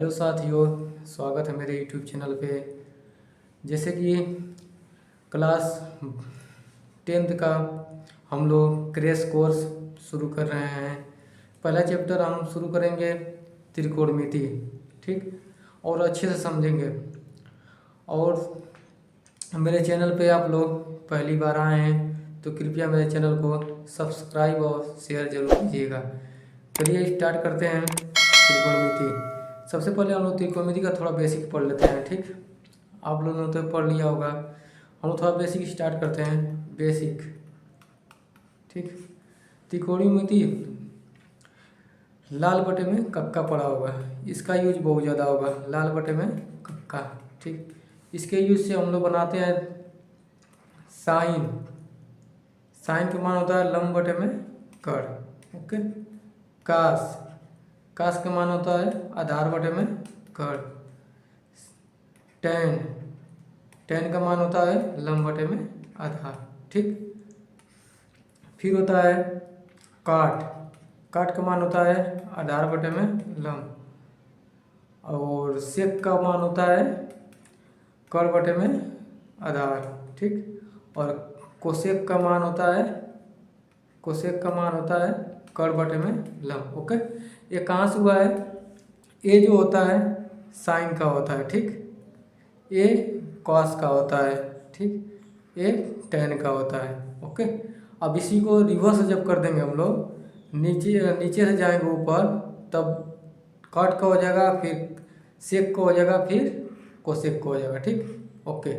Hello साथियों, स्वागत है मेरे यूट्यूब चैनल पे। जैसे कि क्लास 10th का हम लोग क्रैश कोर्स शुरू कर रहे हैं। पहला चैप्टर हम शुरू करेंगे त्रिकोणमिति, ठीक, और अच्छे से समझेंगे। और मेरे चैनल पे आप लोग पहली बार आए हैं तो कृपया मेरे चैनल को सब्सक्राइब और शेयर जरूर कीजिएगा। चलिए स्टार्ट करते हैं त्रिकोणमिति। सबसे पहले हम लोग त्रिकोणमिति का थोड़ा बेसिक पढ़ लेते हैं, ठीक। आप लोगों ने तो पढ़ लिया होगा, हम लोग थोड़ा बेसिक स्टार्ट करते हैं, बेसिक, ठीक। त्रिकोणमिति लाल बटे में कक्का पड़ा होगा, इसका यूज बहुत ज़्यादा होगा, लाल बटे में कक्का, ठीक। इसके यूज से हम लोग बनाते हैं साइन। साइन का मान होता है लंब बटे में कड़, ओके। कास, कास का मान होता है आधार बटे में कड़। टेन, टेन का मान होता है लंब बटे में आधार, ठीक। फिर होता है काट, काट का मान होता है आधार बटे में लंब। और सेक का मान होता है कड़ बटे में आधार, ठीक। और कोसेक का मान होता है, कोसेक का मान होता है कड़ बटे में लंब, ओके। ये कहाँ से हुआ है? ए जो होता है साइन का होता है, ठीक। ए कॉस का होता है, ठीक। ए टेन का होता है, ओके। अब इसी को रिवर्स जब कर देंगे हम लोग, नीचे नीचे से जाएंगे ऊपर, तब कट का हो जाएगा, फिर सेक का हो जाएगा, फिर कोसेक का हो जाएगा, ठीक, ओके।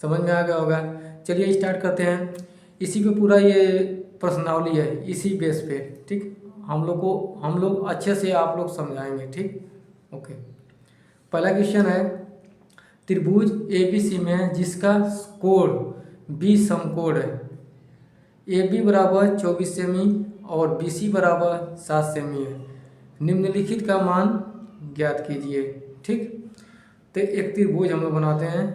समझ में आ गया होगा। चलिए स्टार्ट करते हैं। इसी पे पूरा ये प्रश्नावली है, इसी बेस पे, ठीक। हम लोग अच्छे से आप लोग समझाएंगे, ठीक, ओके। पहला क्वेश्चन है, त्रिभुज ABC में जिसका कोण B समकोण है, AB बराबर 24 सेमी और BC बराबर 7 सेमी है, निम्नलिखित का मान ज्ञात कीजिए, ठीक। तो एक त्रिभुज हम लोग बनाते हैं,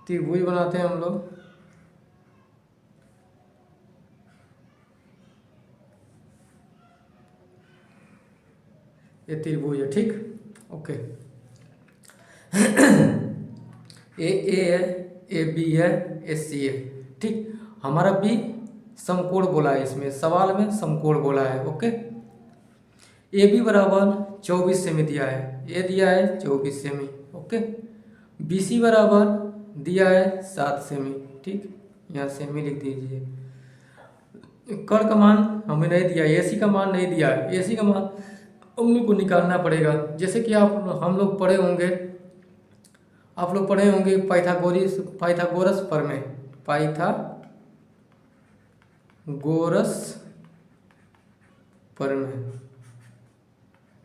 त्रिभुज बनाते हैं हम लोग। ये त्रिभुज है, ठीक, ओके। ए है, ए बी है, ए सी है, ठीक। हमारा बी समकोण बोला है, इसमें सवाल में समकोण बोला है, ओके। ए बी बराबर 24 सेमी दिया है, ए दिया है 24 सेमी, ओके। बी सी बराबर दिया है 7 सेमी, ठीक, यहाँ सेमी लिख दीजिए। कड़ का मान हमें नहीं दिया, ए सी का मान नहीं दिया है, ए सी का मान हम लोग को निकालना पड़ेगा। जैसे कि हम लोग पढ़े होंगे, आप लोग पढ़े होंगे पाइथागोरस प्रमेय, पाइथागोरस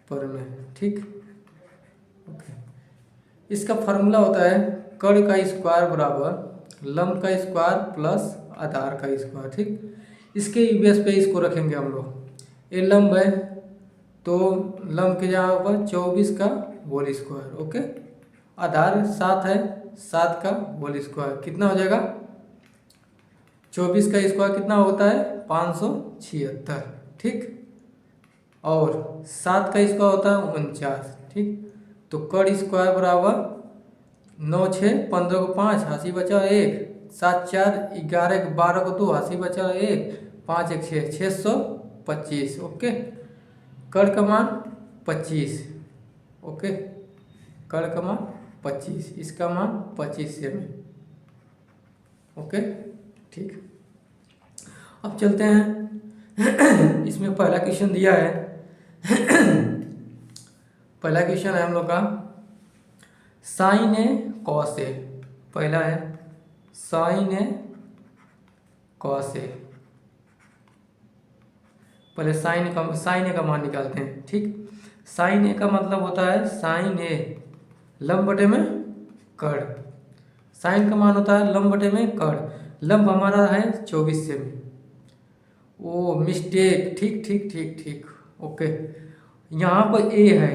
प्रमेय, ठीक, ओके। इसका फॉर्मूला होता है कड़ का स्क्वायर बराबर लंब का स्क्वायर प्लस आधार का स्क्वायर, ठीक। इसके बेस पे इसको रखेंगे हम लोग। ये लंब है तो लंब के जगह पर 24 का होल स्क्वायर, ओके। आधार 7 है, 7 का होल स्क्वायर कितना हो जाएगा? 24 का स्क्वायर कितना होता है? 576, ठीक। और 7 का स्क्वायर होता है 49, ठीक। तो कड़ स्क्वायर बराबर 9 6 15 को 5, हासी बचा 1, 7 4 11 को 12 को 2, हासी बचा 1, 5 1 6, 625, ओके। कड़ का मान 25, ओके। कड़ का मान 25, इसका मान 25 सेमी, ओके, ठीक। अब चलते हैं इसमें पहला क्वेश्चन दिया है। पहला क्वेश्चन है हम लोग का साइन ए कॉस ए। पहला है साइन ए कॉस ए। पहले साइन ए का मान निकालते हैं, ठीक। साइन ए का मतलब होता है साइन ए लंब बटे में कड़। साइन का मान होता है लंब बटे में कड़। लंब हमारा है 24 सेमी। ओ मिस्टेक, ठीक ठीक ठीक ठीक, ओके। यहाँ पर ए है,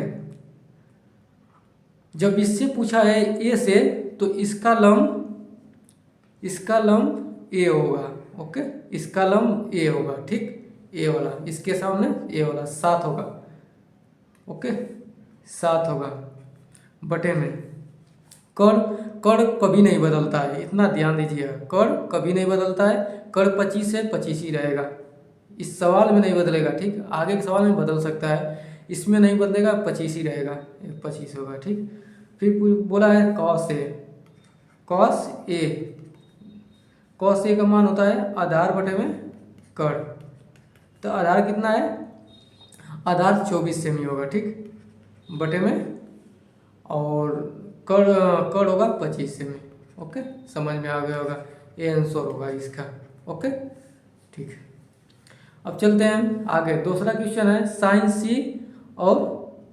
जब इससे पूछा है ए से तो इसका लंब ए होगा, ओके। इसका लंब ए होगा, ठीक, ए वाला, इसके सामने ए वाला 7 होगा, ओके 7 होगा बटे में कड़ कड़ कभी नहीं बदलता है, इतना ध्यान दीजिएगा, कड़ कभी नहीं बदलता है, कड़ 25 है 25 ही रहेगा, इस सवाल में नहीं बदलेगा। ठीक, आगे के सवाल में बदल सकता है, इसमें नहीं बदलेगा, 25 ही रहेगा, 25 होगा। ठीक, फिर बोला है cos A, cos A, cos A का मान होता है आधार बटे में कड़, तो आधार कितना है, आधार 24 सेमी होगा। ठीक, बटे में और कड़ कड़ होगा 25 सेमी। ओके, समझ में आ गया होगा, ये आंसर होगा इसका। ओके ठीक, अब चलते हैं आगे। दूसरा क्वेश्चन है साइन सी और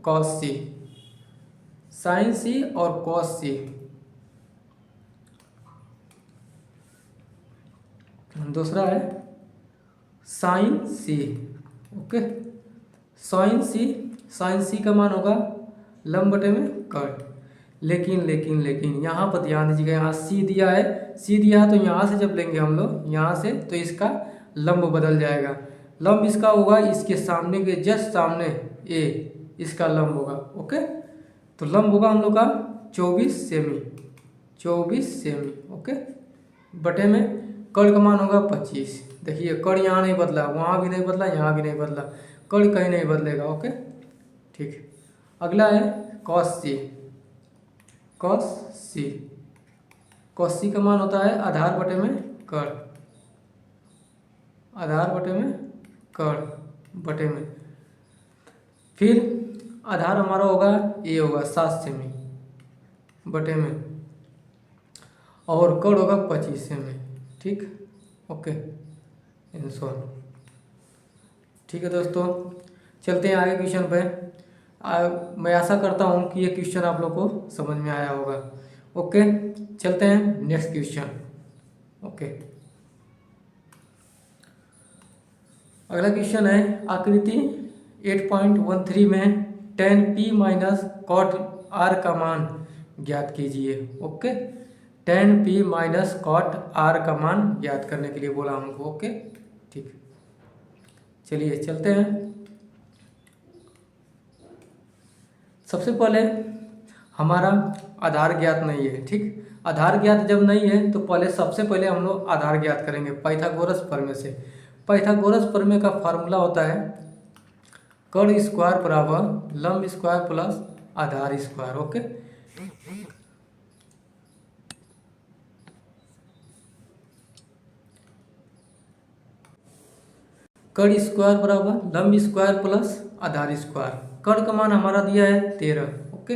कॉस सी, साइन सी और कॉस सी। दूसरा है साइन सी। ओके, साइन सी, साइन सी का मान होगा लंब बटे में कड़, लेकिन लेकिन लेकिन यहाँ पर ध्यान दीजिएगा, यहाँ सी दिया है, सी दिया है तो यहाँ से जब लेंगे हम लोग यहाँ से तो इसका लंब बदल जाएगा, लंब इसका होगा इसके सामने के जस्ट सामने ए, इसका लंब होगा। ओके, तो लंब होगा हम लोग का 24 सेमी, 24 सेमी। ओके, बटे में कड़ का मान होगा 25। देखिए कड़ यहाँ नहीं बदला, वहाँ भी नहीं बदला, यहाँ भी नहीं बदला, कड़ कहीं नहीं बदलेगा। ओके ठीक, अगला है कॉस सी, कॉस सी, कॉस सी का मान होता है आधार बटे में कड़, आधार बटे में कड़ बटे में, फिर आधार हमारा होगा ये होगा 7 सेमी बटे में, और कड़ होगा 25 सेमी। ठीक, ओके आंसर। ठीक है दोस्तों, चलते हैं आगे क्वेश्चन पे। मैं आशा करता हूँ कि ये क्वेश्चन आप लोग को समझ में आया होगा। ओके, चलते हैं नेक्स्ट क्वेश्चन। ओके, अगला क्वेश्चन है आकृति 8.13 में tan p minus cot r का मान ज्ञात कीजिए। Okay, tan p minus cot r का मान ज्ञात करने के लिए बोला हमको। ओके ठीक, चलिए चलते हैं। सबसे पहले हमारा आधार ज्ञात नहीं है। ठीक, आधार ज्ञात जब नहीं है तो पहले सबसे पहले हम लोग आधार ज्ञात करेंगे पाइथागोरस प्रमेय से। पाइथागोरस प्रमेय का फार्मूला होता है कड़ स्क्वायर बराबर लंब स्क्वायर प्लस आधार स्क्वायर। ओके, कड़ स्क्वायर बराबर लंब स्क्वायर प्लस आधार स्क्वायर। कड़ का मान हमारा दिया है 13। ओके,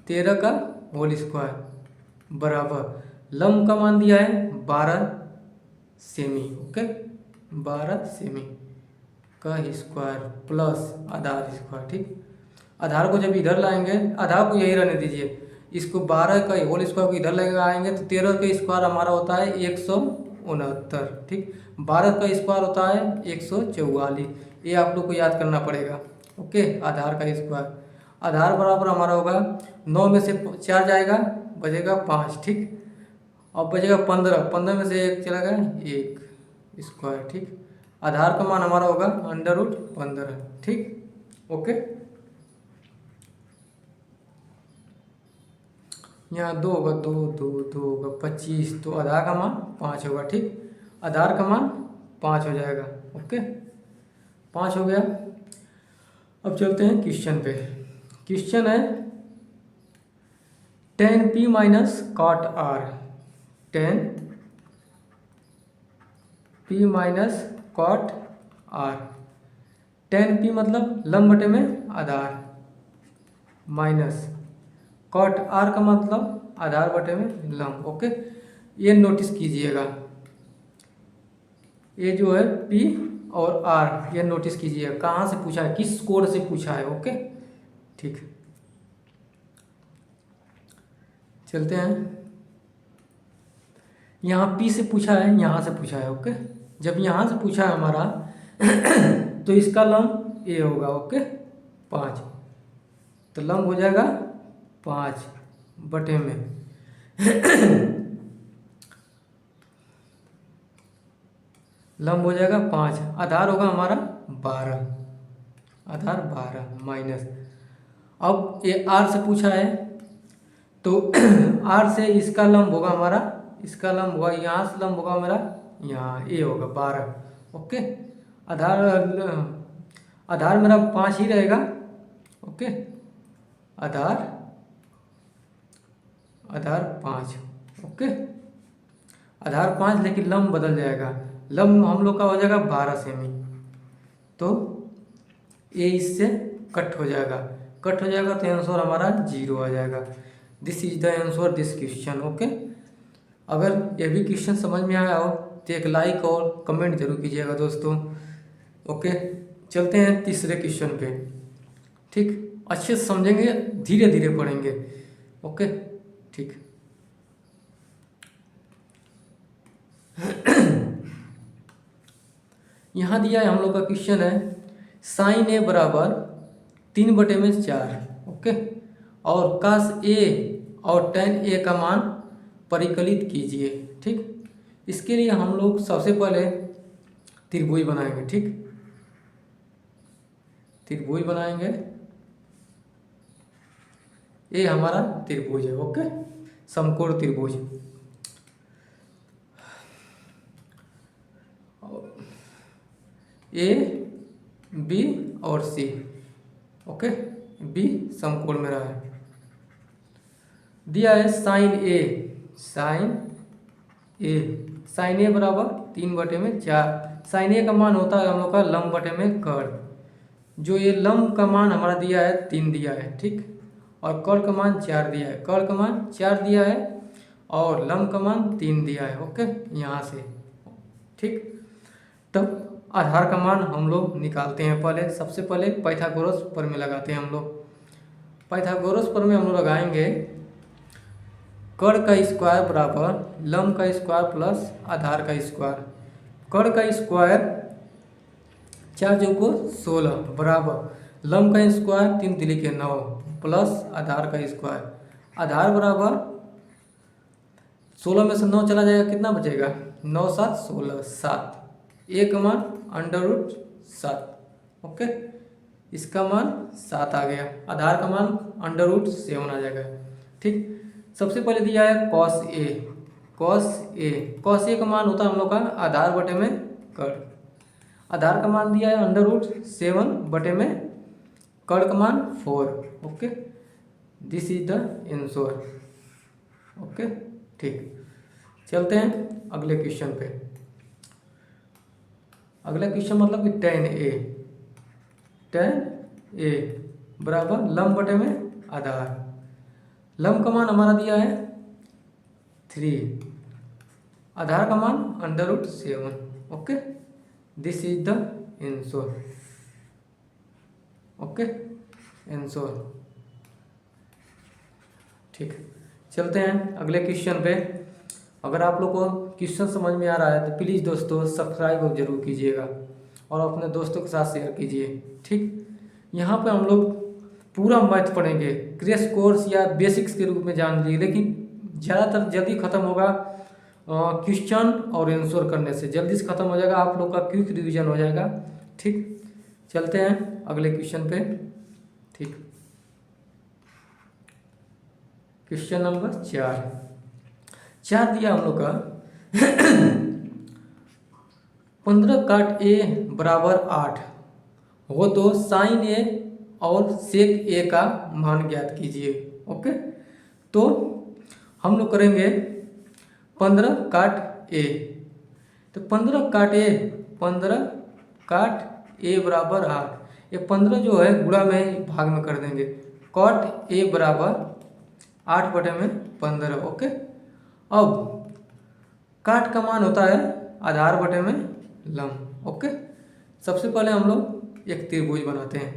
13 का होल स्क्वायर बराबर लंब का मान दिया है 12 सेमी। ओके, 12 सेमी का स्क्वायर प्लस आधार स्क्वायर। ठीक, आधार को जब इधर लाएंगे, आधार को यही रहने दीजिए, इसको 12 का होल स्क्वायर को इधर लेकर आएंगे तो 13 का स्क्वायर हमारा होता है 169। ठीक, 12 का स्क्वायर होता है 144। ये आप लोग को याद करना पड़ेगा। ओके, आधार का स्क्वायर, आधार बराबर हमारा होगा 9 में से 4 जाएगा, बचेगा 5। ठीक, अब बचेगा 15, 15 में से 1 चला गया 1 स्क्वायर। ठीक, आधार का मान हमारा होगा √15। ठीक, ओके, यहाँ 2 होगा, 2 2 2 होगा 25, तो आधार का मान 5 होगा। ठीक, आधार का मान 5 हो जाएगा। ओके, 5 हो गया। अब चलते हैं क्वेश्चन पे। क्वेश्चन है tan p minus cot r, tan p minus cot r, tan p मतलब लंब बटे में आधार, माइनस कॉट r का मतलब आधार बटे में लंब। ओके, ये नोटिस कीजिएगा, ये जो है p और r, ये नोटिस कीजिएगा कहाँ से पूछा है, किस कोड से पूछा है। ओके ठीक, चलते हैं। यहाँ p से पूछा है, यहाँ से पूछा है। ओके, जब यहाँ से पूछा है हमारा तो इसका लंब ये होगा। ओके, 5, तो लंब हो जाएगा 5 बटे में लंब हो जाएगा 5, आधार होगा हमारा 12, आधार 12 माइनस अब ये आर से पूछा है, तो आर से इसका लंब होगा हमारा, इसका लंब होगा यहाँ से लंब होगा मेरा यहाँ, ये होगा 12। ओके, आधार आधार मेरा 5 ही रहेगा। ओके, आधार 5। ओके, आधार 5, लेकिन लंब बदल जाएगा, लंब हम लोग का हो जाएगा 12 सेमी, तो ये इससे कट हो जाएगा, कट हो जाएगा तो आंसर हमारा 0 आ जाएगा। This is the answer this question. Okay, अगर ये भी क्वेश्चन समझ में आया हो तो एक लाइक और कमेंट जरूर कीजिएगा दोस्तों। ओके, चलते हैं तीसरे क्वेश्चन पे। ठीक, अच्छे से समझेंगे, धीरे धीरे पढ़ेंगे। ओके, ठीक। यहाँ दिया है हम लोग का क्वेश्चन है साइन ए बराबर 3/4। ओके, और कास ए और tan ए का मान परिकलित कीजिए। ठीक, इसके लिए हम लोग सबसे पहले त्रिभुज बनाएंगे। ठीक, त्रिभुज बनाएंगे, ये हमारा त्रिभुज है। ओके, समकोण त्रिभुज। ए बी और सी। ओके, बी समकोण में रहा है। दिया है साइन ए, साइन ए बराबर 3/4। साइन ए का मान होता है हम लोग का लंब बटे में कर्ण। जो ये लंब का मान हमारा दिया है 3 दिया है। ठीक, और कर्ण का मान 4 दिया है, कर्ण का मान 4 दिया है और लंब का मान 3 दिया है। ओके, यहाँ से। ठीक, तब आधार का मान हम लोग निकालते हैं। पहले सबसे पहले पाइथागोरस प्रमेय लगाते हैं हम लोग। पाइथागोरस प्रमेय हम लोग लगाएंगे, कर्ण का स्क्वायर बराबर लंब का स्क्वायर प्लस आधार का स्क्वायर। कर्ण का स्क्वायर 4 चौको 16 बराबर लंब का स्क्वायर 3 तिली के 9 प्लस आधार का स्क्वायर। आधार बराबर 16 में से 9 चला जाएगा, कितना बचेगा? 9 7 16, 7। ए का मान √7। ओके, इसका मान 7 आ गया। आधार का मान √7 आ जाएगा। ठीक, सबसे पहले दिया है कॉस ए। कॉस ए का मान होता है हम लोग का आधार बटे में कर्ण। आधार का मान दिया है √7 बटे में कर्ण का मान 4। Okay, this is the answer. Okay, ठीक, चलते हैं अगले क्वेश्चन पे। अगला क्वेश्चन मतलब कि tan ए बराबर लंब बटे में आधार। लंब का मान हमारा दिया है 3, आधार का मान √7। Okay, this is the answer. Okay, answer. ठीक, चलते हैं अगले क्वेश्चन पे। अगर आप लोग को क्वेश्चन समझ में आ रहा है तो प्लीज़ दोस्तों सब्सक्राइब जरूर कीजिएगा और अपने दोस्तों के साथ शेयर कीजिए। ठीक, यहाँ पे हम लोग पूरा मैथ पढ़ेंगे, क्रैश कोर्स या बेसिक्स के रूप में जान लीजिए, लेकिन ज़्यादातर जल्दी ख़त्म होगा क्वेश्चन और आंसर करने से, जल्दी से ख़त्म हो जाएगा, आप लोग का क्विक रिवीजन हो जाएगा। ठीक, चलते हैं अगले क्वेश्चन पे। ठीक, क्वेश्चन नंबर 4 दिया हम लोग का 15 काट ए बराबर 8 हो तो साइन ए और सेक ए का मान ज्ञात कीजिए। ओके, तो हम लोग करेंगे 15 काट ए। तो 15 काट ए बराबर 8। ये 15 जो है गुणा में भाग में कर देंगे। काट ए बराबर 8 बटे में 15। ओके, अब काट का मान होता है आधार बटे में लंब। ओके, सबसे पहले हम लोग एक त्रिभुज बनाते हैं,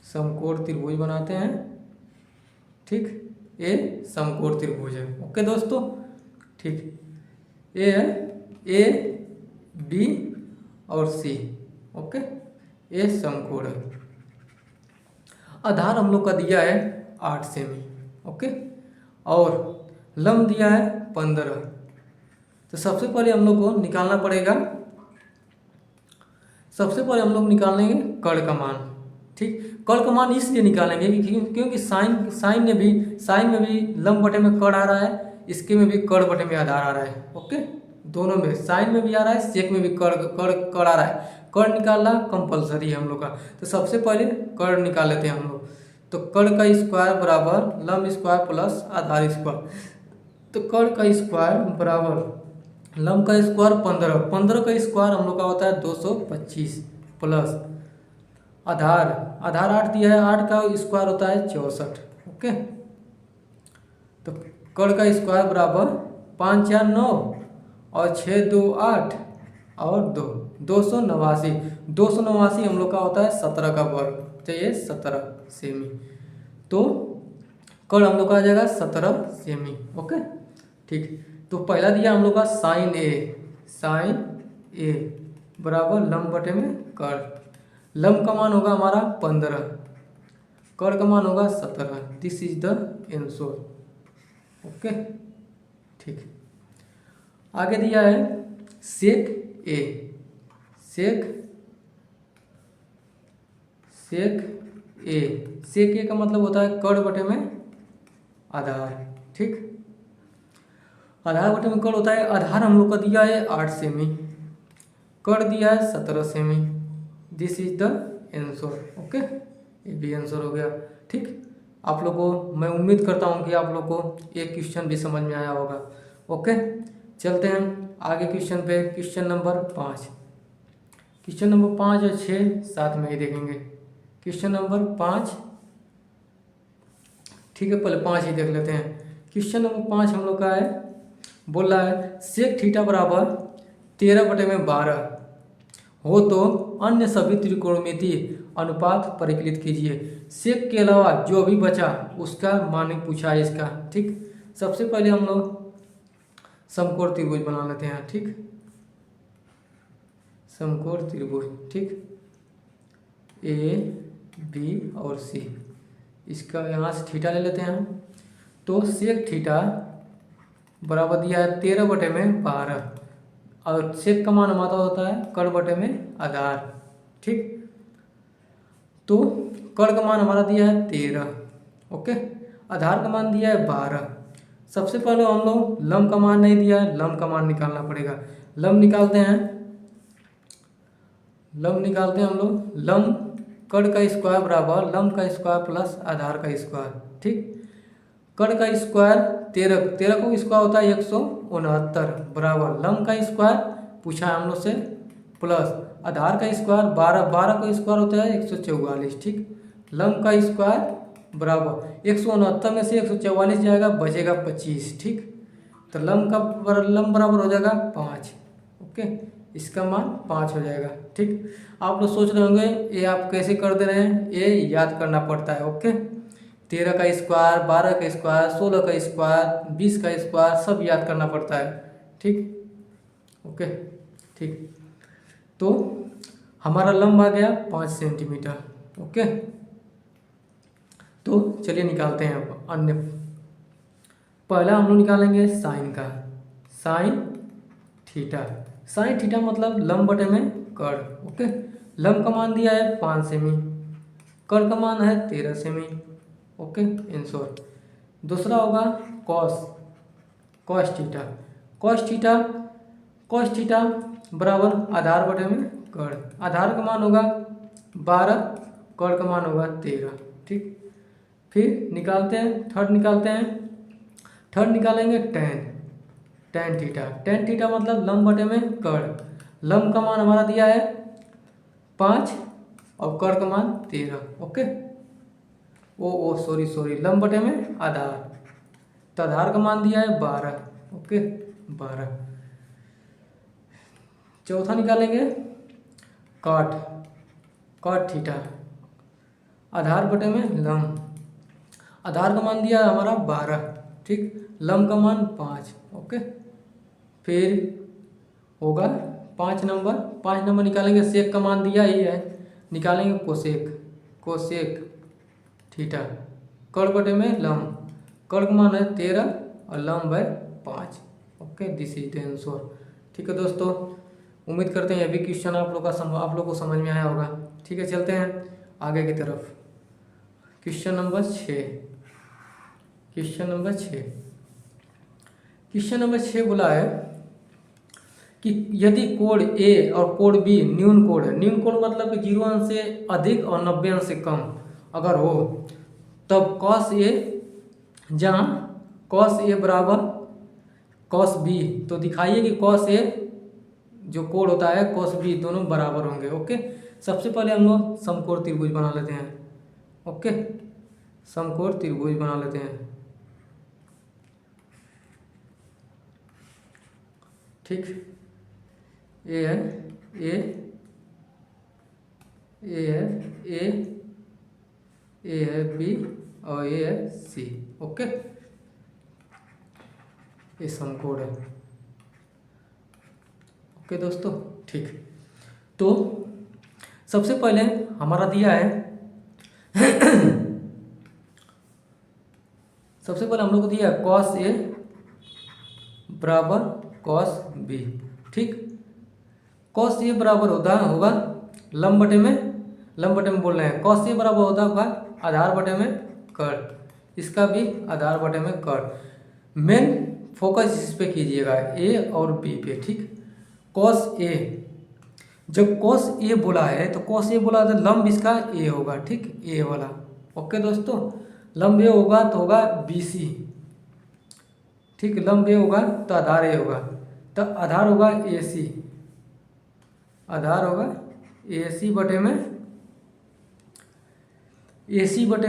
समकोण त्रिभुज बनाते हैं। ठीक, ये समकोण त्रिभुज है। ओके दोस्तों, ठीक, ये है ए बी और सी। ओके, ये समकोण है। आधार हम लोग का दिया है 8 सेमी। ओके, और लंब दिया है 15। तो सबसे पहले हम लोग को निकालना पड़ेगा, सबसे पहले हम लोग निकालेंगे कर्ण का मान। ठीक। कर्ण का मान इसलिए निकालेंगे क्योंकि साइन में भी लंब बटे में कर्ण आ रहा है, इसके में भी कर्ण बटे में आधार आ रहा है। ओके, दोनों में साइन में भी आ रहा है, सेक में भी कर्ण आ रहा है। कर्ण निकालना कंपलसरी है हम लोग का। तो सबसे पहले कर्ण निकाल लेते हैं हम लोग। तो कर्ण का स्क्वायर बराबर लंब स्क्वायर प्लस आधार स्क्वायर। तो कर्ण का स्क्वायर बराबर लंब का स्क्वायर 15 का स्क्वायर हम लोग का होता है 225 प्लस आधार 8 दिया है, 8 का स्क्वायर होता है 64। ओके, तो कर्ण का स्क्वायर बराबर 5 4 9 और 6 2 8 और 289। 289 हम लोग का होता है 17 का वर्ग, तो ये 17 सेमी। तो कर्ण हम लोग का आ जाएगा 17 सेमी। ओके, ठीक। तो पहला दिया हम लोग का साइन ए बराबर लंब बटे में कर्ण। लंब का मान होगा हमारा 15, कर्ण का मान होगा 17। This is the answer. Okay, ठीक। आगे दिया है सेक ए का मतलब होता है कर्ण बटे में आधार। ठीक, आधार बटे में कर्ण होता है। आधार हम लोग का दिया है 8 सेमी, कर्ण दिया है 17 semi. This is the answer. Okay, ये भी आंसर हो गया। ठीक, आप लोग को मैं उम्मीद करता हूँ कि आप लोग को ये क्वेश्चन भी समझ में आया होगा। ओके, चलते हैं आगे क्वेश्चन पे। क्वेश्चन नंबर 5, क्वेश्चन नंबर 5 और 6 साथ में ही देखेंगे। क्वेश्चन नंबर 5, ठीक है, पहले 5 ही देख लेते हैं। क्वेश्चन नंबर 5 हम लोग का है, बोल रहा है सेक थीटा बराबर 13 बटे में 12 हो तो अन्य सभी त्रिकोणमितीय अनुपात परिकलित कीजिए। सेक के अलावा जो भी बचा उसका मान पूछा है इसका। ठीक, सबसे पहले हम लोग समकोण त्रिभुज बना लेते हैं। ठीक, समकोण त्रिभुज। ठीक, ए बी और सी, इसका यहाँ से थीटा ले लेते हैं हम। तो सेक थीटा बराबर दिया है 13 बटे में 12 और सेक का मान हमारा होता है कर्ण बटे में आधार। ठीक, तो कर्ण का मान हमारा दिया है 13। ओके, आधार का मान दिया है 12। सबसे पहले हम लोग लंब का मान नहीं दिया है, लंब का मान निकालना पड़ेगा। लंब निकालते हैं हम लोग। लंब कर्ण का स्क्वायर बराबर लंब का स्क्वायर प्लस आधार का स्क्वायर। ठीक, कर्ण का स्क्वायर 13 को स्क्वायर होता है 169 बराबर लंब का स्क्वायर पूछा है हम लोग से प्लस आधार का स्क्वायर 12 का स्क्वायर होता है 144। ठीक, लंब का स्क्वायर बराबर 169 में से 144 जाएगा, बचेगा 25। ठीक, तो लंब बराबर हो जाएगा 5। ओके, इसका मान 5 हो जाएगा। ठीक, आप लोग सोच रहे होंगे ये आप कैसे कर दे रहे हैं, ये याद करना पड़ता है। ओके, 13 का स्क्वायर, 12 का स्क्वायर, 16 का स्क्वायर, 20 का स्क्वायर, सब याद करना पड़ता है। ठीक, ओके, ठीक। तो हमारा लंब आ गया 5 सेंटीमीटर। ओके, तो चलिए निकालते हैं अब अन्य। पहला हम लोग निकालेंगे साइन का। साइन थीटा मतलब लंब बटे में कर्ण। ओके, लंब का मान दिया है 5 सेमी, कर्ण का मान है 13 सेमी। Okay, answer. दूसरा होगा कॉस थीटा बराबर आधार बटे में कर्ण। आधार का मान होगा 12, कर्ण का मान होगा 13। ठीक, फिर निकालते हैं थर्ड निकालेंगे टेन थीटा मतलब लंब बटे में कर्ण। लंब का मान हमारा दिया है 5 और कर्ण का मान 13। ओके, सॉरी, लंब बटे में आधार, तो आधार का मान दिया है 12। ओके, 12। चौथा निकालेंगे कॉट थीटा, आधार बटे में लंब। आधार का मान दिया है हमारा 12। ठीक, लंब का मान 5। ओके, फिर होगा 5 नंबर निकालेंगे। सेक का मान दिया ही है, निकालेंगे कोसेक थीटा, कर्ण बटे में लंब। कर्ण का मान है 13 और लंब है 5। Okay, this is the answer. ठीक है दोस्तों, उम्मीद करते हैं ये भी क्वेश्चन आप लोग को समझ में आया होगा। ठीक है, चलते हैं आगे की तरफ। Question number 6। Question number 6। Question number 6 बोला है कि यदि कोण ए और कोण बी न्यून कोण है, न्यून कोण मतलब कि 0 अंश से अधिक और 90 अंश से कम अगर हो, तब कॉस ए, जहाँ कॉस ए बराबर कॉस बी, तो दिखाइए कि कॉस ए जो कोण होता है कॉस बी दोनों बराबर होंगे। ओके, सबसे पहले हम लोग समकोण त्रिभुज बना लेते हैं। ओके, समकोण त्रिभुज बना लेते हैं। ठीक, ए है ए है ए है बी और ए है सी। ओके, ये समकोण है। ओके दोस्तों, ठीक। तो सबसे पहले हमारा दिया है सबसे पहले हम लोग को दिया है कॉस ए बराबर कॉस बी। ठीक, कॉस ए बराबर होगा लंब बटे में बोल रहे हैं। कॉस ए बराबर होगा आधार बटे में कर्ण, इसका भी आधार बटे में कर्ण। मेन फोकस इस पे कीजिएगा, ए और बी पे। ठीक, कॉस ए, जब कॉस ए बोला है तो कॉस ए बोला तो लंब इसका ए होगा। ठीक, ए वाला। ओके दोस्तों, लंब ए होगा तो होगा बी सी। ठीक, लंब ए होगा तो आधार ए होगा, तो आधार होगा ए सी, आधार होगा ए सी बटे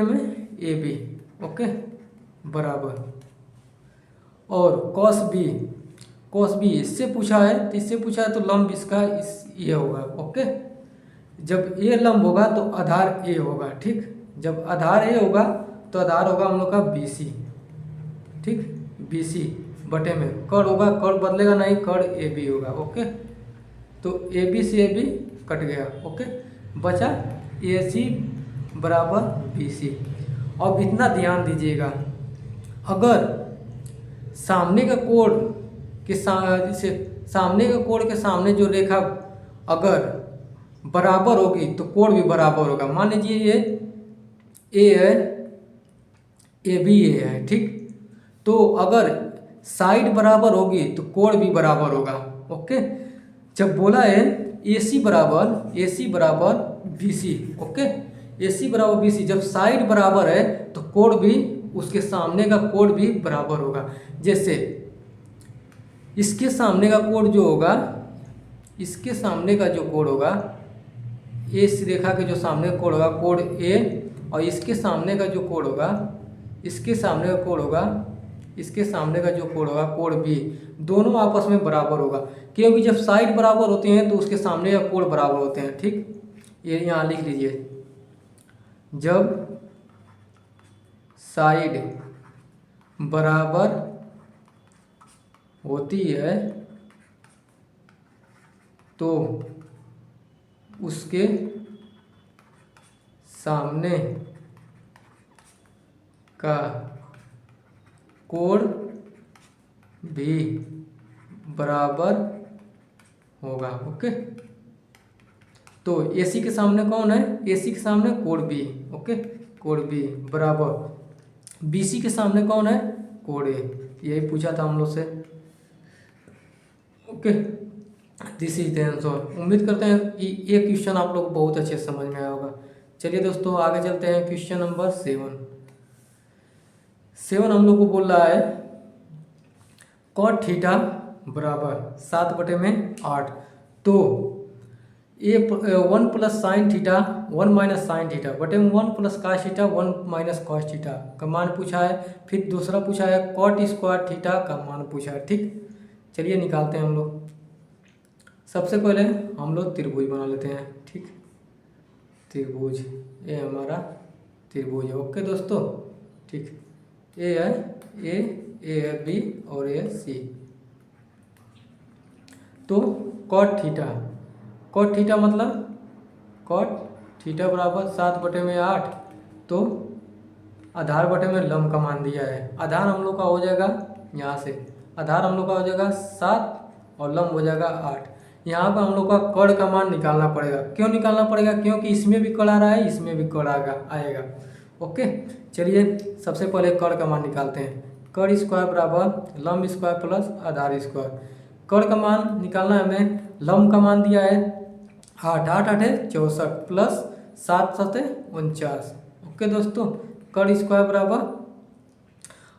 में ए बी। ओके, बराबर। और कॉस बी इससे पूछा है, तो इससे पूछा है तो लंब इसका ये होगा। ओके, जब ए लंब होगा तो आधार ए होगा। ठीक, जब आधार ए होगा तो आधार होगा हम लोग का बी सी। ठीक, बी सी बटे में कर्ण होगा, कर्ण बदलेगा नहीं, कर्ण ए बी होगा। ओके, तो ए बी से ए बी कट गया। ओके, बचा ए सी बराबर बी सी। अब इतना ध्यान दीजिएगा, अगर सामने का कोण के सामने का कोण के सामने जो रेखा अगर बराबर होगी तो कोण भी बराबर होगा। मान लीजिए ये ए है, ए भी ए है। ठीक, तो अगर साइड बराबर होगी तो कोण भी बराबर होगा। ओके, जब बोला है ए सी बराबर बी सी। ओके, ए सी बराबर बी सी, जब साइड बराबर है तो कोण भी, उसके सामने का कोण भी बराबर होगा। जैसे इसके सामने का कोण जो होगा, इसके सामने का जो कोण होगा, इस रेखा के जो सामने का कोण होगा कोण ए, और इसके सामने का जो कोण होगा, इसके सामने का कोण होगा, इसके सामने का जो कोण होगा कोण बी, दोनों आपस में बराबर होगा। क्योंकि जब साइड बराबर होते हैं तो उसके सामने का कोण बराबर होते हैं। ठीक, ये यहाँ लिख लीजिए, जब साइड बराबर होती है तो उसके सामने का कोण भी बराबर होगा। ओके, तो AC के सामने कौन है, AC के सामने कोण बी। ओके, कोण बी बराबर BC के सामने कौन है, कोण ए। यही पूछा था हम लोग से। Okay, this is the answer. उम्मीद करते हैं कि ये क्वेश्चन आप लोग बहुत अच्छे से समझ में आया होगा। चलिए दोस्तों, आगे चलते हैं। क्वेश्चन नंबर 7 हम लोग को बोल रहा है कॉट थीटा बराबर 7/8, तो ए 1 plus sine theta 1 minus sine theta बटे में 1 प्लस काश थीटा 1 माइनस कॉस थीटा का मान पूछा है। फिर दूसरा पूछा है कॉट स्क्वायर थीटा का मान पूछा है। ठीक, चलिए निकालते हैं हम लोग। सबसे पहले हम लोग त्रिभुज बना लेते हैं। ठीक, त्रिभुज, ये हमारा त्रिभुज है। ओके दोस्तों, ठीक, ए है ए है बी और ए सी। तो कॉट थीटा मतलब कॉट थीटा बराबर 7/8, तो आधार बटे में लंब का मान दिया है। आधार हम लोग का हो जाएगा यहाँ से, आधार हम लोग का हो जाएगा 7 और लंब हो जाएगा 8। यहाँ पर हम लोग का कड़ का मान निकालना पड़ेगा। क्यों निकालना पड़ेगा? क्योंकि इसमें भी कड़ आ रहा है, इसमें भी कड़ आएगा। ओके, चलिए सबसे पहले कड़ का मान निकालते हैं। कड़ स्क्वायर बराबर लंब स्क्वायर प्लस आधार स्क्वायर। कड़ का मान निकालना है हमें। लंब का मान दिया है 8, 8 8 64 प्लस 7 7 49। ओके दोस्तों, कड़ स्क्वायर बराबर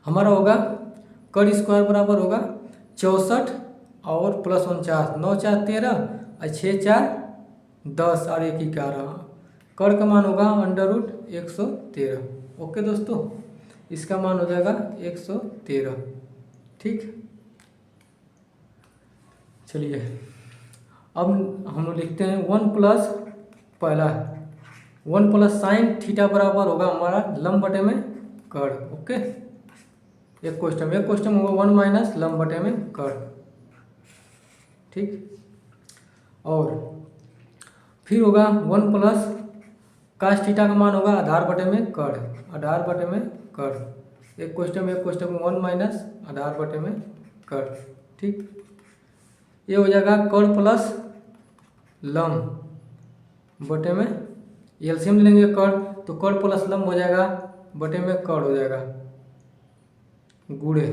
हमारा होगा, कड़ स्क्वायर बराबर होगा 64 और प्लस 49, 9 4 13 और 6 4 10 और 1 11। कड़ का मान होगा √113। ओके दोस्तों, इसका मान हो जाएगा 113। ठीक, चलिए अब हम लोग लिखते हैं 1 प्लस पहला 1 प्लस साइन थीटा बराबर होगा हमारा लंब बटे में कड़। ओके, एक क्वेश्चन होगा 1 माइनस लंब बटे में कड़। ठीक, और फिर होगा 1 प्लस कास थीटा का मान होगा आधार बटे में कड़, आधार बटे में कड़। एक क्वेश्चन 1 माइनस आधार बटे में कड़। ठीक, ये हो जाएगा कड़ प्लस लंब बटे में, एलसीएम लेंगे कड़ तो कड़ प्लस लंब हो जाएगा बटे में कड़ हो जाएगा गुणे,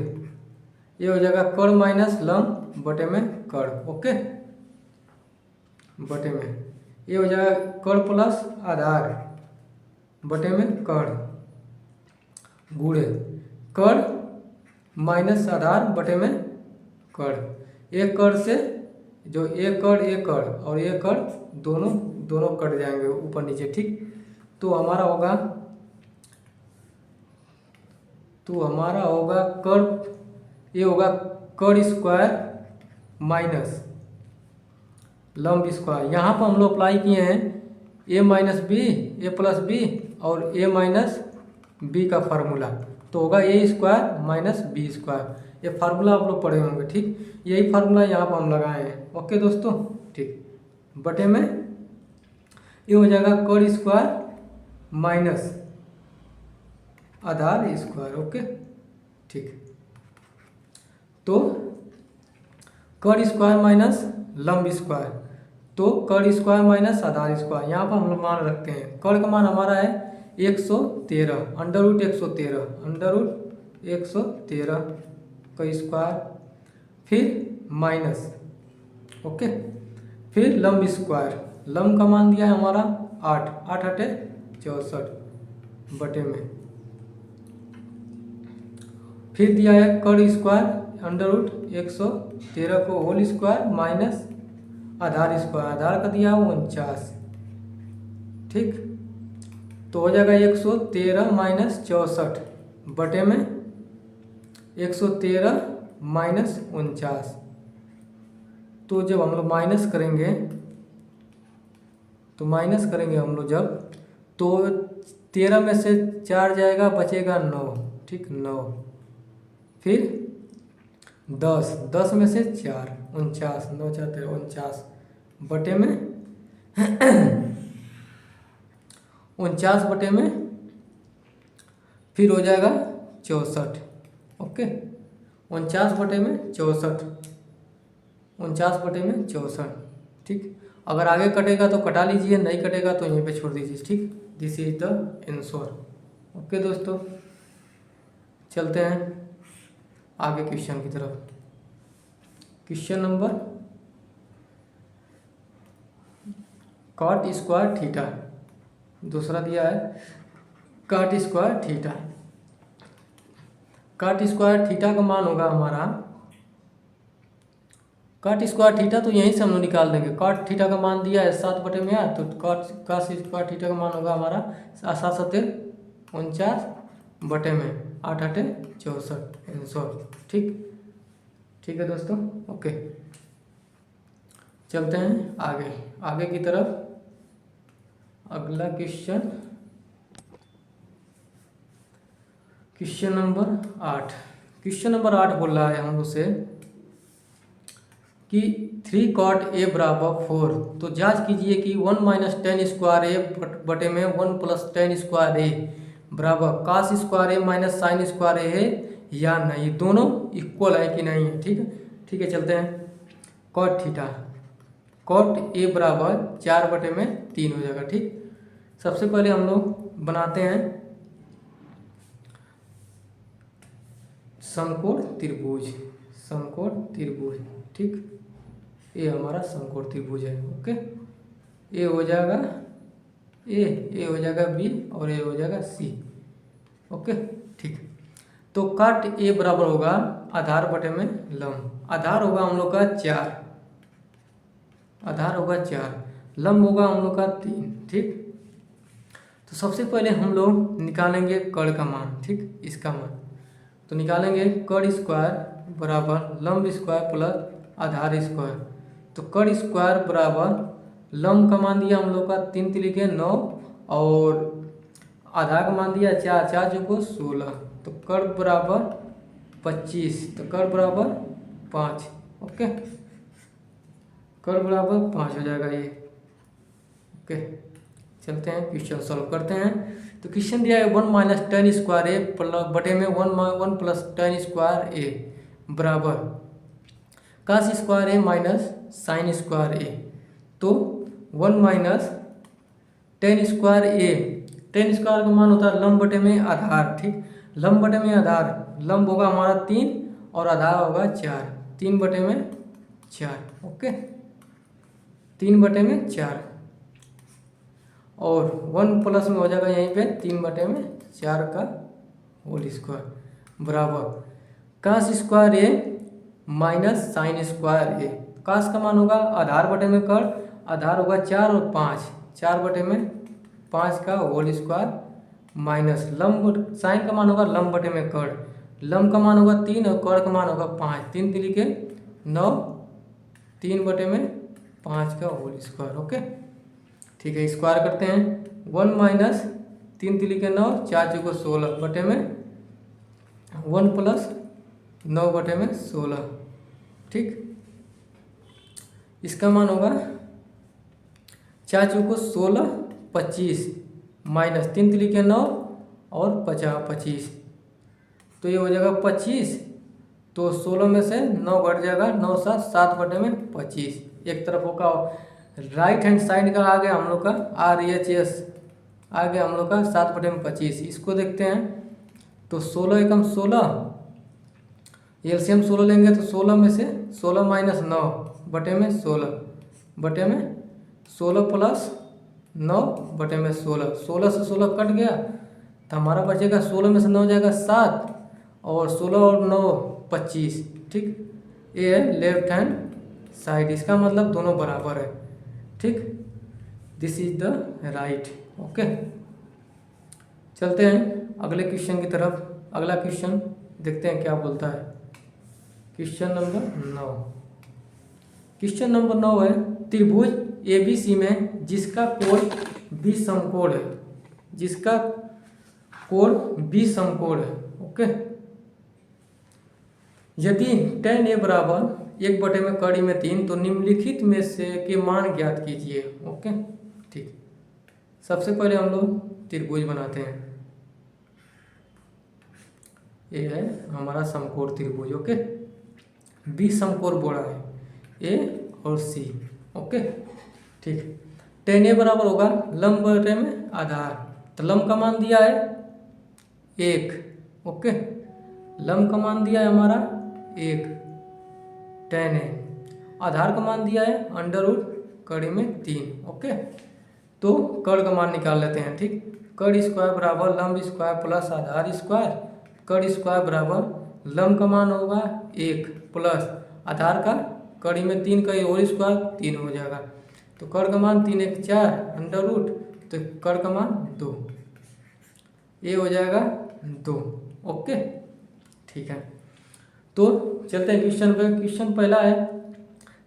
ये हो जाएगा कड़ माइनस लंब बटे में कड़। ओके, बटे में ये हो जाएगा कड़ प्लस आधार बटे में कड़ गुणे कड़ माइनस आधार बटे में कड़। एक कड़ से जो एक कड़ और एक कड़ दोनों कट जाएंगे ऊपर नीचे। ठीक, तो हमारा होगा कड़, ये होगा कड़ स्क्वायर माइनस लंब स्क्वायर। यहाँ पर हम लोग अप्लाई किए हैं a minus B, A plus B और a माइनस बी का फार्मूला, तो होगा a square minus B square. ये फार्मूला आप लोग पढ़े होंगे। ठीक, यही फार्मूला यहाँ पर हम लगाए हैं। ओके दोस्तों, ठीक, बटे में ये हो जाएगा कड़ स्क्वायर माइनस आधार स्क्वायर। ओके, ठीक, तो कड़ स्क्वायर माइनस लंब स्क्वायर, तो कड़ स्क्वायर माइनस आधार स्क्वायर। यहाँ पर हम लोग मान रखते हैं। कड़ का मान हमारा है 113, √113 का स्क्वायर, फिर माइनस। ओके, फिर लंब स्क्वायर, लंब का मान दिया है हमारा 8, 8 8 64 बटे में, फिर दिया है कड़ स्क्वायर √113 को होल स्क्वायर माइनस आधार स्क्वायर, आधार का दिया 49। ठीक, तो हो जाएगा 113 माइनस 64 बटे में 113 माइनस 49। तो जब हम लोग माइनस करेंगे हम लोग जब, तो 13 में से 4 जाएगा, बचेगा 9। ठीक, 9, फिर 10 में से 4 49, 9 4 13 49 बटे में 49 बटे में फिर हो जाएगा 64। ओके, 49 बटे में 64, 49 बटे में 64। ठीक, अगर आगे कटेगा तो कटा लीजिए, नहीं कटेगा तो यहीं पे छोड़ दीजिए। ठीक, this is the answer. Okay दोस्तों, चलते हैं आगे क्वेश्चन की तरफ। Question number cot square theta, दूसरा दिया है cot square theta. Cot square theta का मान होगा हमारा, कॉट स्क्वायर थीटा तो यहीं से हम लोग निकाल देंगे। कॉट थीटा का मान दिया है 7 बटे में 8, तो कॉट स्क्वायर थीटा का मान होगा हमारा 7 7 49 बटे में 8 8 64 आंसर। ठीक है दोस्तों। ओके, चलते हैं आगे की तरफ। अगला क्वेश्चन नंबर 8। क्वेश्चन नंबर 8 बोल रहा है हम लोग से कि 3 cot a बराबर 4, तो जांच कीजिए कि 1 माइनस टेन स्क्वायर ए बटे में 1 प्लस टेन स्क्वायर ए बराबर कास स्क्वायर ए माइनस साइन स्क्वायर ए है या नहीं, दोनों इक्वल है कि नहीं है। ठीक है, चलते हैं। कॉट थीटा कॉट ए बराबर 4/3 हो जाएगा। ठीक, सबसे पहले हम लोग बनाते हैं समकोण त्रिभुज। समकोण त्रिभुज, ठीक, ये हमारा समकोण त्रिभुज है। ओके, ए हो जाएगा ए हो जाएगा बी और ए हो जाएगा सी। ओके, ठीक, तो काट ए बराबर होगा आधार बटे में लंब। आधार होगा हम लोग का 4, आधार होगा 4, लंब होगा हम लोग का 3। ठीक, तो सबसे पहले हम लोग निकालेंगे कड़ का मान। ठीक, इसका मान तो निकालेंगे कड़ स्क्वायर बराबर लंब स्क्वायर प्लस आधार स्क्वायर। तो कड़ स्क्वायर बराबर लंब का मान दिया हम लोग का 3 तिलिके 9 और आधार का मान दिया 4, 4 चौको 16। तो कड़ बराबर 25, तो कड़ बराबर 5। ओके, कड़ बराबर 5 हो जाएगा ये। ओके, चलते हैं क्वेश्चन सॉल्व करते हैं। तो क्वेश्चन दिया है 1 माइनस टेन स्क्वायर ए बटे में 1 प्लस टेन स्क्वायर ए बराबर कास स्क्वायर ए माइनस साइन स्क्वायर ए। तो 1 माइनस टेन स्क्वायर ए, टेन स्क्वायर का मान होता है लंब बटे में आधार। ठीक, लंब बटे में आधार, लंब होगा हमारा 3 और आधार होगा 4, 3/4। ओके, 3/4 और 1 प्लस में हो जाएगा यहीं पे 3/4 का होल स्क्वायर बराबर कास स्क्वायर ए माइनस साइन स्क्वायर ए। कास का मान होगा आधार बटे में कड़, आधार होगा 4 और 5, 4/5 का होल स्क्वायर माइनस लंब, साइन का मान होगा लंब बटे में कड़, लंब का मान होगा 3 और कड़ का मान होगा 5, 3 तिलिके 9, 3/5 का होल स्क्वायर। ओके, ठीक है, स्क्वायर करते हैं। 1 माइनस 3 तिलिके 9, 4 चौको 16 बटे में 1 प्लस 9/16। ठीक, इसका मान होगा 4 चौको 16, 25 माइनस 3 तिलिके 9 और 25, तो ये हो जाएगा 25। तो 16 में से 9 घट जाएगा, 9 7/25। एक तरफ होगा राइट हैंड साइड का आ गया हम लोग का RHS, आ गया हम लोग का 7/25। इसको देखते हैं तो 16 एकम 16, एलसीएम 16 लेंगे तो 16 में से 16 माइनस 9 बटे में 16 बटे में 16 प्लस 9/16, 16 से 16 कट गया तो हमारा बचेगा 16 में से 9 जाएगा 7 और 16 और 9 25। ठीक, ये है लेफ्ट हैंड साइड, इसका मतलब दोनों बराबर है। ठीक, this is the right. Okay, चलते हैं अगले क्वेश्चन की तरफ। अगला क्वेश्चन देखते हैं क्या बोलता है। क्वेश्चन नंबर 9, क्वेश्चन नंबर 9 है त्रिभुज ABC में जिसका कोण B समकोण है, जिसका कोण B समकोण है। ओके, यदि tan A बराबर 1 में कड़ी में 3 तो निम्नलिखित में से के मान ज्ञात कीजिए। ओके, ठीक, सबसे पहले हम लोग त्रिभुज बनाते हैं। ये है हमारा समकोण त्रिभुज। ओके, B समकोण बोला है A और C। ओके, ठीक, tan A बराबर होगा लंब बटे में आधार। तो लंब का मान दिया है 1। ओके, लंब का मान दिया है हमारा 1 tan A, आधार का मान दिया है √ कड़ी में 3। ओके, तो कड़ का मान निकाल लेते हैं। ठीक, कड़ स्क्वायर बराबर लंब स्क्वायर प्लस आधार स्क्वायर। कड़ स्क्वायर बराबर लंब का मान होगा 1 प्लस आधार का कड़ी में 3 का होल स्क्वायर 3 हो जाएगा। तो कड़ का मान 3 1 4 √ तो कड़ का मान 2, ये हो जाएगा 2। ओके, ठीक है, तो चलते हैं क्वेश्चन पे। क्वेश्चन पहला है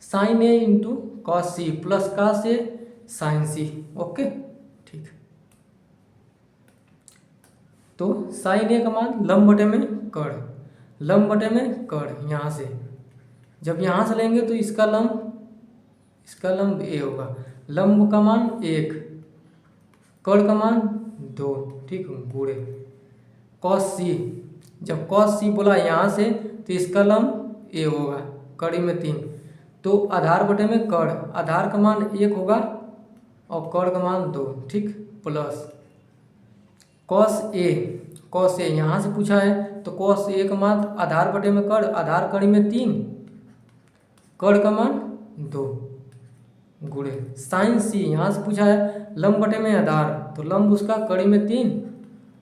sine A into cos C plus cos A sine C। Okay, ठीक, तो साइन A का मान लंब बटे में कड़, लंब बटे में कड़, यहाँ से जब यहाँ से लेंगे तो इसका लंब A होगा। लंब का मान 1, कड़ का मान 2। ठीक, गुणे कॉस C, जब कॉस C बोला यहाँ से तो इसका लंब A होगा कड़ी में 3, तो आधार बटे में कड़, आधार का मान 1 होगा और कड़ का मान 2, ठीक, प्लस कॉस ए यहाँ से पूछा है तो कॉस ए का मान आधार बटे में कड़, आधार कड़ी में 3, कड़ का मान 2 गुणे साइन सी, यहाँ से पूछा है लंब बटे में आधार, तो लंब उसका कड़ी में 3,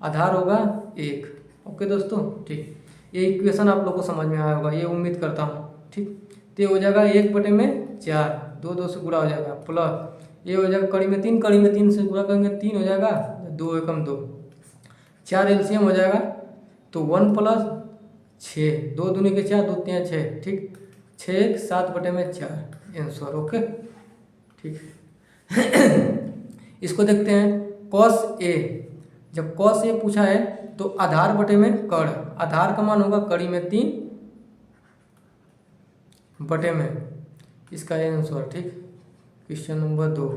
आधार होगा 1। ओके दोस्तों, ठीक, ये इक्वेशन आप लोग को समझ में आया होगा, ये उम्मीद करता हूँ, ठीक। तो ये हो जाएगा 1 बटे में 4, 2 2 से गुणा हो जाएगा, प्लस ये हो जाएगा कड़ी में 3, कड़ी में 3 से गुणा करेंगे 3 हो जाएगा, 2 एकम 2, 4 एलसीएम हो जाएगा, तो 1 प्लस 6, 2 दूनी के 4, 2 3 6, ठीक, 6 7 बटे में 4 आंसर। ओके, ठीक। इसको देखते हैं कॉस ए, जब कॉस ए पूछा है तो आधार बटे में कड़, आधार का मान होगा कड़ी में 3 बटे में इसका आंसर, ठीक। Question number 2,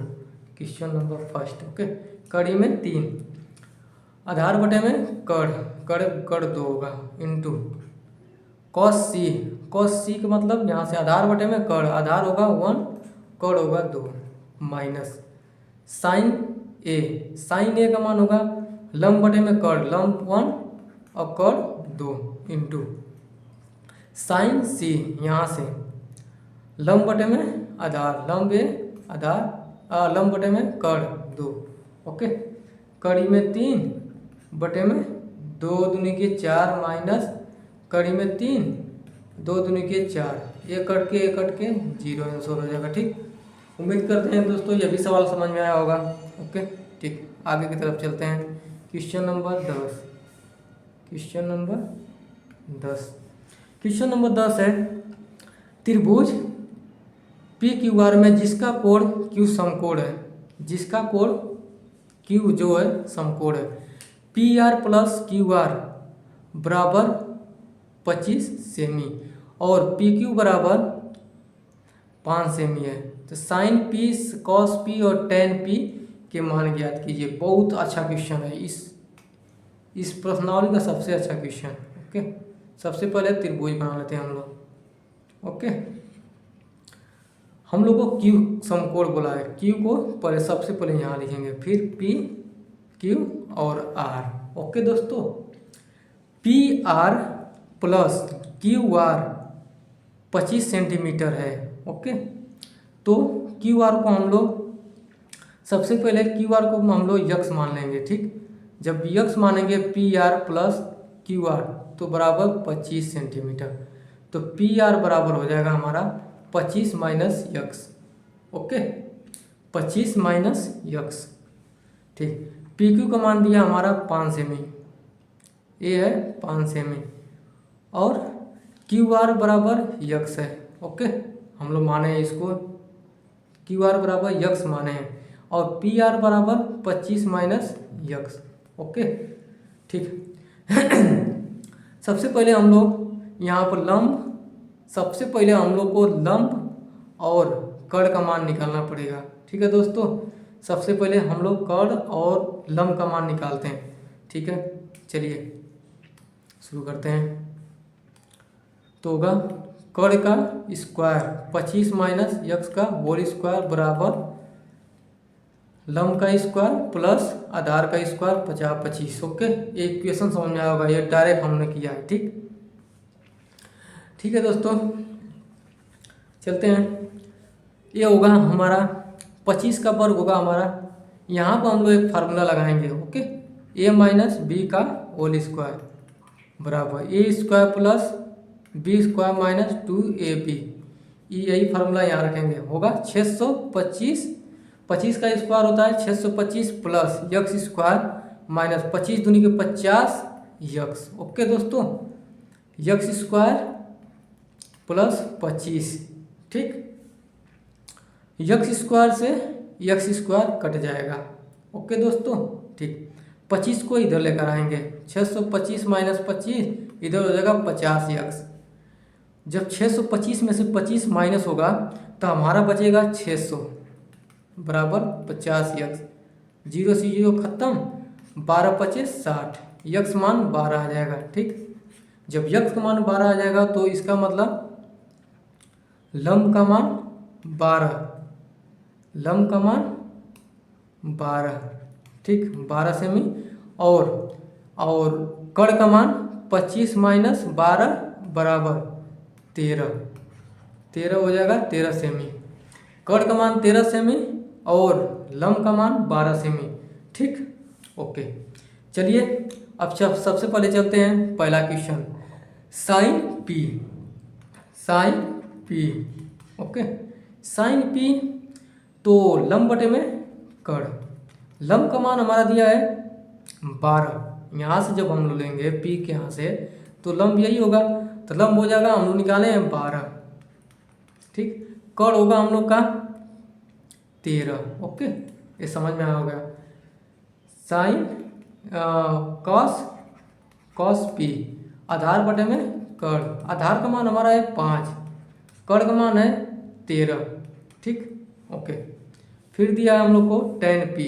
question number first. Okay, कड़ी में 3, आधार बटे में कड़ 2 होगा इंटू कॉस सी का मतलब यहाँ से आधार बटे में कड़, आधार होगा 1, कड़ होगा 2, माइनस साइन ए का मान होगा लंब बटे में कड़, लंब 1 और कड़ 2 इंटू साइन सी, यहाँ से लंब बटे में आधार, लंब ए आधार, लंब बटे में कड़ 2। ओके, कड़ी में 3 बटे में 2 दूनी के 4 माइनस कड़ी में 3 2 दूनी के 4, एक कट के 0 आंसर हो जाएगा, ठीक। उम्मीद करते हैं दोस्तों ये भी सवाल समझ में आया होगा। ओके, ठीक, आगे की तरफ चलते हैं। क्वेश्चन नंबर 10, क्वेश्चन नंबर 10 है त्रिभुज पी क्यू आर में जिसका कोण क्यू समकोण है, जिसका कोण क्यू जो है समकोण है, P R plus Q R बराबर 25 सेमी और पी क्यू बराबर 5 सेमी है, तो साइन पी कॉस पी और टेन पी के मान ज्ञात कीजिए। बहुत अच्छा क्वेश्चन है, इस प्रश्नावली का सबसे अच्छा क्वेश्चन। ओके, सबसे पहले त्रिभुज बना लेते हैं हम लोग। ओके, हम लोग को क्यू समकोण बोला है, क्यू को पहले सबसे पहले यहाँ लिखेंगे, फिर पी क्यू और आर। ओके दोस्तों, P R plus Q R 25 centimetre है। ओके, तो क्यू आर को हम लोग सबसे पहले क्यू आर को हम लोग यक्स मान लेंगे, ठीक। जब यक्स मानेंगे P R plus Q R तो बराबर 25 सेंटीमीटर, तो पी आर बराबर हो जाएगा हमारा 25 minus x. Okay, 25 minus x, ठीक। पी क्यू का मान दिया हमारा 5 सेमी, ये है 5 सेमी, और क्यू आर बराबर यक्स है। ओके, हम लोग माने हैं इसको, क्यू आर बराबर यक्स माने हैं, और पी आर बराबर 25 माइनस यक्स। ओके, ठीक। सबसे पहले हम लोग यहाँ पर सबसे पहले हम लोग को लंब और कड़ का मान निकालना पड़ेगा, ठीक है दोस्तों। सबसे पहले हम लोग कड़ और लंब का मान निकालते हैं, ठीक है। चलिए शुरू करते हैं। तो होगा कड़ का स्क्वायर 25 माइनस यक्स का होल स्क्वायर बराबर लंब का स्क्वायर प्लस आधार का स्क्वायर 50 25। ओके, एक इक्वेशन समझ में आया होगा, ये डायरेक्ट हमने किया है, ठीक है दोस्तों। चलते हैं, ये होगा हमारा 25 का वर्ग होगा हमारा, यहाँ पर हम लोग एक फार्मूला लगाएंगे। ओके, a माइनस बी का होल स्क्वायर बराबर A square plus B square minus 2ab, यही फार्मूला यहाँ रखेंगे। होगा 625, 25 का स्क्वायर होता है 625 प्लस यक्स स्क्वायर माइनस 25 दूनी के 50 यक्स। ओके दोस्तों, यक्स स्क्वायर प्लस 25, ठीक। यक्स स्क्वायर से यक्स स्क्वायर कट जाएगा। ओके दोस्तों, ठीक। 25 को इधर लेकर आएंगे, 625 माइनस 25 इधर हो जाएगा 50 यक्स। जब 625 में से 25 माइनस होगा तो हमारा बचेगा 600 बराबर 50 यक्स। 0 से 0 खत्म, 12 25 60, यक्स मान 12 आ जाएगा, ठीक। जब यक्स का मान 12 आ जाएगा तो इसका मतलब लंब का मान 12, लंब का मान 12, ठीक, 12 सेमी। और कड़ का मान 25 माइनस 12 बराबर 13, 13 हो जाएगा 13 सेमी। कड़ का मान 13 सेमी और लंब का मान 12 सेमी, ठीक, ओके। चलिए अब सबसे पहले चलते हैं पहला question, sine P, sine P, okay. Sine P तो लंब बटे में कड़, लंब का मान हमारा दिया है 12, यहाँ से जब हम लोग लेंगे पी के यहाँ से तो लंब यही होगा, तो लंब हो जाएगा, हम लोग निकाले हैं 12, ठीक। कड़ होगा हम लोग का 13, ओके, ये समझ में आ गया। साइन कॉस पी, आधार बटे में कड़, आधार का मान हमारा है 5, कड़ का मान है 13, ठीक, ओके। फिर दिया हम लोग को ten P,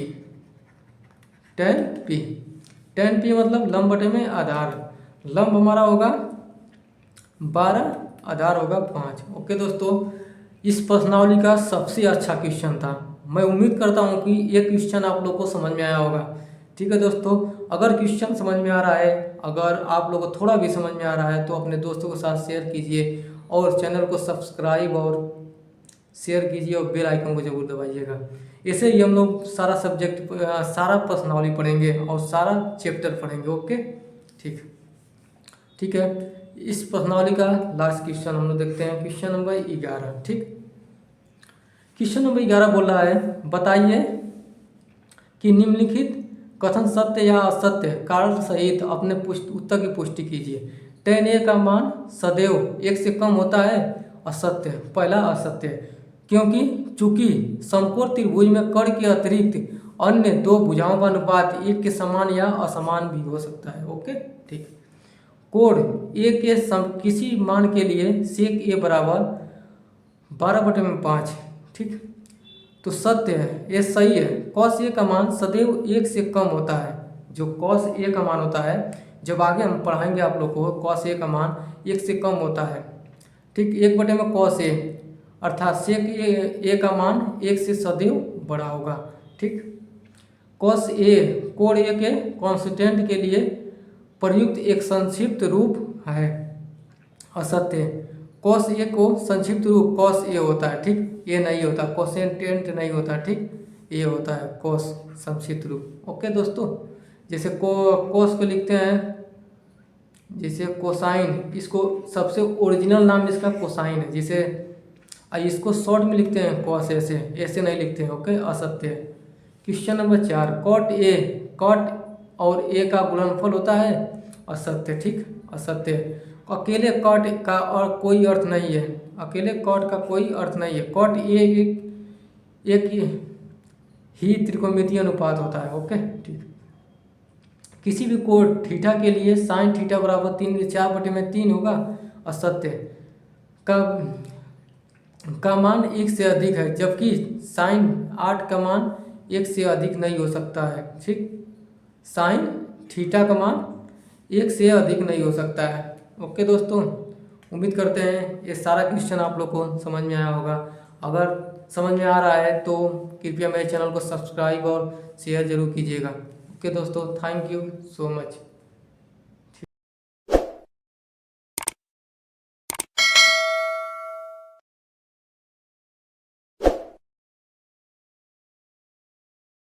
ten P, ten P मतलब लंब बटे में आधार, लंब हमारा होगा 12, आधार होगा 5, ओके दोस्तों। इस प्रश्नावली का सबसे अच्छा क्वेश्चन था, मैं उम्मीद करता हूँ कि ये क्वेश्चन आप लोग को समझ में आया होगा, ठीक है दोस्तों। अगर क्वेश्चन समझ में आ रहा है, अगर आप लोग को थोड़ा भी समझ में आ रहा है तो अपने दोस्तों के साथ शेयर कीजिए और चैनल को सब्सक्राइब और शेयर कीजिए और बेल आइकन को जरूर दबाइएगा। ऐसे ही हम लोग सारा सब्जेक्ट, सारा प्रश्नावली पढ़ेंगे और सारा चैप्टर पढ़ेंगे, ओके, ठीक, ठीक है। इस प्रश्नावली का लास्ट क्वेश्चन हम लोग देखते हैं, क्वेश्चन नंबर 11, ठीक। क्वेश्चन नंबर 11 बोल रहा है, बताइए कि निम्नलिखित कथन सत्य या असत्य कारण सहित अपने उत्तर की पुष्टि कीजिए। tan a का मान सदैव 1 से कम होता है, असत्य, पहला असत्य, क्योंकि चूंकि समकोण त्रिभुज में कर्ण के अतिरिक्त अन्य दो भुजाओं का अनुपात 1 के समान या असमान भी हो सकता है, ओके, ठीक। कोण a के किसी मान के लिए sec a बराबर 12/5, ठीक, तो सत्य है, ये सही है। cos a का मान सदैव 1 से कम होता है, जो cos a का मान होता है, जब आगे हम पढ़ाएंगे आप लोग को, cos a का मान 1 से कम होता है, ठीक, 1/cos a, अर्थात sec a का मान 1 से सदैव बड़ा होगा, ठीक। cos a कोण a के कांस्टेंट के लिए प्रयुक्त एक संक्षिप्त रूप है, असत्य। cos a को संक्षिप्त रूप cos a होता है, ठीक, ये नहीं होता, कोसेंटेंट नहीं होता, ठीक, ये होता है cos संक्षिप्त रूप, ओके दोस्तों। जैसे cos को लिखते हैं जैसे कोसाइन, इसको सबसे ओरिजिनल नाम इसका कोसाइन है, जैसे इसको शॉर्ट में लिखते हैं cos, ऐसे नहीं लिखते हैं, ओके, असत्य है। क्वेश्चन नंबर 4, कॉट और a का गुणनफल होता है, असत्य, ठीक, असत्य। अकेले कॉट का और कोई अर्थ नहीं है, अकेले कॉट का कोई अर्थ नहीं है, कॉट ए एक ही त्रिकोणमितीय अनुपात होता है, ओके, ठीक। किसी भी कोण थीटा के लिए साइन थीटा बराबर 4/3 होगा, असत्य। का मान 1 से अधिक है, जबकि साइन 8 का मान 1 से अधिक नहीं हो सकता है, ठीक, साइन थीटा का मान 1 से अधिक नहीं हो सकता है, ओके दोस्तों। उम्मीद करते हैं ये सारा क्वेश्चन आप लोग को समझ में आया होगा। अगर समझ में आ रहा है तो कृपया मेरे चैनल को सब्सक्राइब और शेयर जरूर कीजिएगा, ओके दोस्तों, थैंक यू सो मच।